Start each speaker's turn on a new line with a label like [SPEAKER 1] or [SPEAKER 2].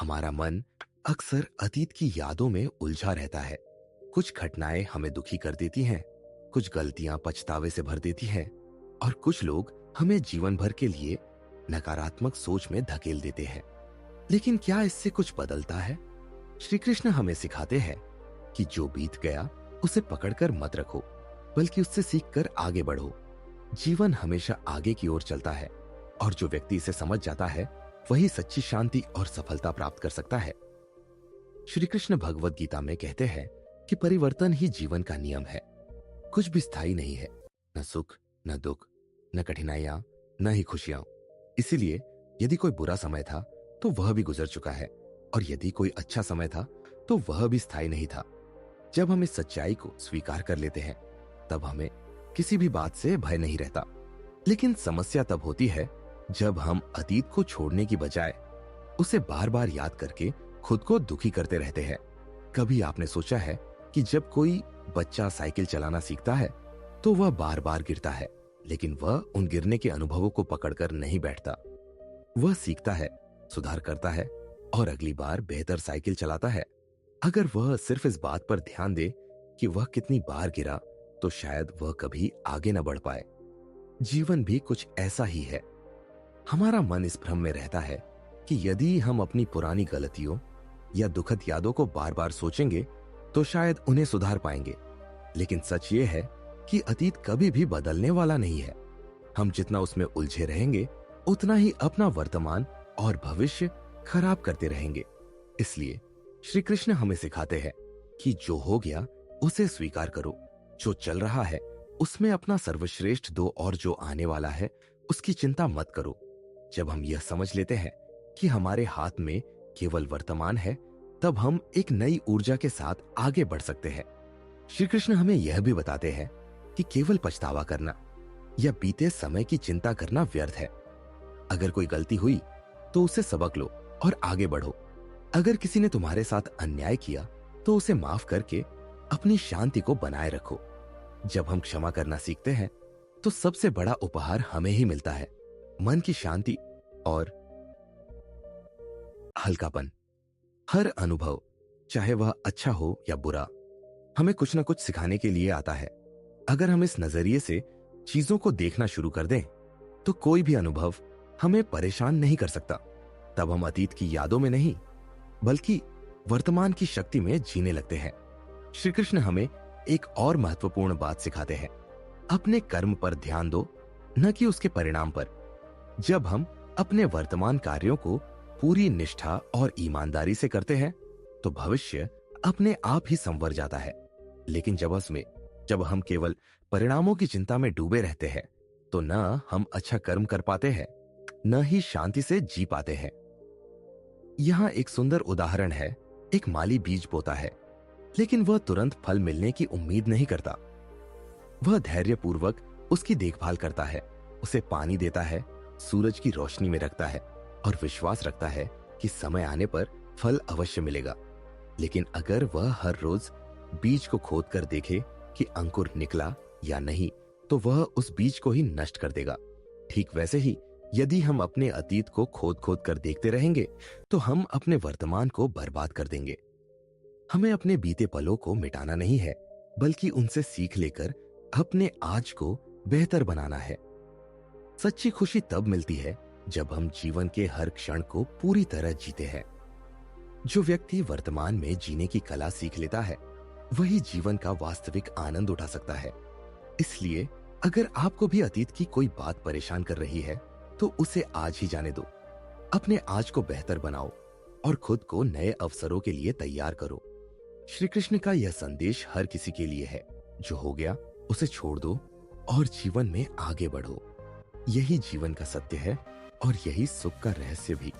[SPEAKER 1] हमारा मन अक्सर अतीत की यादों में उलझा रहता है। कुछ घटनाएं हमें दुखी कर देती हैं, कुछ गलतियां पछतावे से भर देती हैं और कुछ लोग हमें जीवन भर के लिए नकारात्मक सोच में धकेल देते हैं। लेकिन क्या इससे कुछ बदलता है? श्री कृष्ण हमें सिखाते हैं कि जो बीत गया उसे पकड़कर मत रखो, बल्कि उससे सीखकर आगे बढ़ो। जीवन हमेशा आगे की ओर चलता है और जो व्यक्ति इसे समझ जाता है वही सच्ची शांति और सफलता प्राप्त कर सकता है। श्री कृष्ण भगवद गीता में कहते हैं कि परिवर्तन ही जीवन का नियम है। कुछ भी स्थायी नहीं है, न सुख, न दुख, न कठिनाइयां, न ही खुशियां। इसीलिए यदि कोई बुरा समय था तो वह भी गुजर चुका है, और यदि कोई अच्छा समय था तो वह भी स्थायी नहीं था। जब हम इस सच्चाई को स्वीकार कर लेते हैं तब हमें किसी भी बात से भय नहीं रहता। लेकिन समस्या तब होती है जब हम अतीत को छोड़ने की बजाय उसे बार बार याद करके खुद को दुखी करते रहते हैं। कभी आपने सोचा है कि जब कोई बच्चा साइकिल चलाना सीखता है तो वह बार बार गिरता है, लेकिन वह उन गिरने के अनुभवों को पकड़कर नहीं बैठता। वह सीखता है, सुधार करता है और अगली बार बेहतर साइकिल चलाता है। अगर वह सिर्फ इस बात पर ध्यान दे कि वह कितनी बार गिरा तो शायद वह कभी आगे न बढ़ पाए। जीवन भी कुछ ऐसा ही है। हमारा मन इस भ्रम में रहता है कि यदि हम अपनी पुरानी गलतियों या दुखद यादों को बार बार सोचेंगे तो शायद उन्हें सुधार पाएंगे। लेकिन सच ये है कि अतीत कभी भी बदलने वाला नहीं है। हम जितना उसमें उलझे रहेंगे उतना ही अपना वर्तमान और भविष्य खराब करते रहेंगे। इसलिए श्री कृष्ण हमें सिखाते हैं कि जो हो गया उसे स्वीकार करो, जो चल रहा है उसमें अपना सर्वश्रेष्ठ दो और जो आने वाला है उसकी चिंता मत करो। जब हम यह समझ लेते हैं कि हमारे हाथ में केवल वर्तमान है, तब हम एक नई ऊर्जा के साथ आगे बढ़ सकते हैं। श्री कृष्ण हमें यह भी बताते हैं कि केवल पछतावा करना या बीते समय की चिंता करना व्यर्थ है। अगर कोई गलती हुई तो उसे सबक लो और आगे बढ़ो। अगर किसी ने तुम्हारे साथ अन्याय किया तो उसे माफ करके अपनी शांति को बनाए रखो। जब हम क्षमा करना सीखते हैं तो सबसे बड़ा उपहार हमें ही मिलता है, मन की शांति और हल्कापन। हर अनुभव, चाहे वह अच्छा हो या बुरा, हमें कुछ न कुछ सिखाने के लिए आता है। अगर हम इस नजरिए से चीजों को देखना शुरू कर दें तो कोई भी अनुभव हमें परेशान नहीं कर सकता। तब हम अतीत की यादों में नहीं बल्कि वर्तमान की शक्ति में जीने लगते हैं। श्री कृष्ण हमें एक और महत्वपूर्ण बात सिखाते हैं, अपने कर्म पर ध्यान दो, न कि उसके परिणाम पर। जब हम अपने वर्तमान कार्यों को पूरी निष्ठा और ईमानदारी से करते हैं तो भविष्य अपने आप ही संवर जाता है। लेकिन जब हम केवल परिणामों की चिंता में डूबे रहते हैं तो न हम अच्छा कर्म कर पाते हैं, न ही शांति से जी पाते हैं। यहाँ एक सुंदर उदाहरण है। एक माली बीज बोता है, लेकिन वह तुरंत फल मिलने की उम्मीद नहीं करता। वह धैर्यपूर्वक उसकी देखभाल करता है, उसे पानी देता है, सूरज की रोशनी में रखता है और विश्वास रखता है कि समय आने पर फल अवश्य मिलेगा। लेकिन अगर वह हर रोज बीज को खोद कर देखे कि अंकुर निकला या नहीं, तो वह उस बीज को ही नष्ट कर देगा। ठीक वैसे ही यदि हम अपने अतीत को खोद खोद कर देखते रहेंगे तो हम अपने वर्तमान को बर्बाद कर देंगे। हमें अपने बीते पलों को मिटाना नहीं है, बल्कि उनसे सीख लेकर अपने आज को बेहतर बनाना है। सच्ची खुशी तब मिलती है जब हम जीवन के हर क्षण को पूरी तरह जीते हैं। जो व्यक्ति वर्तमान में जीने की कला सीख लेता है वही जीवन का वास्तविक आनंद उठा सकता है। इसलिए अगर आपको भी अतीत की कोई बात परेशान कर रही है तो उसे आज ही जाने दो। अपने आज को बेहतर बनाओ और खुद को नए अवसरों के लिए तैयार करो। श्री कृष्ण का यह संदेश हर किसी के लिए है। जो हो गया उसे छोड़ दो और जीवन में आगे बढ़ो। यही जीवन का सत्य है और यही सुख का रहस्य भी।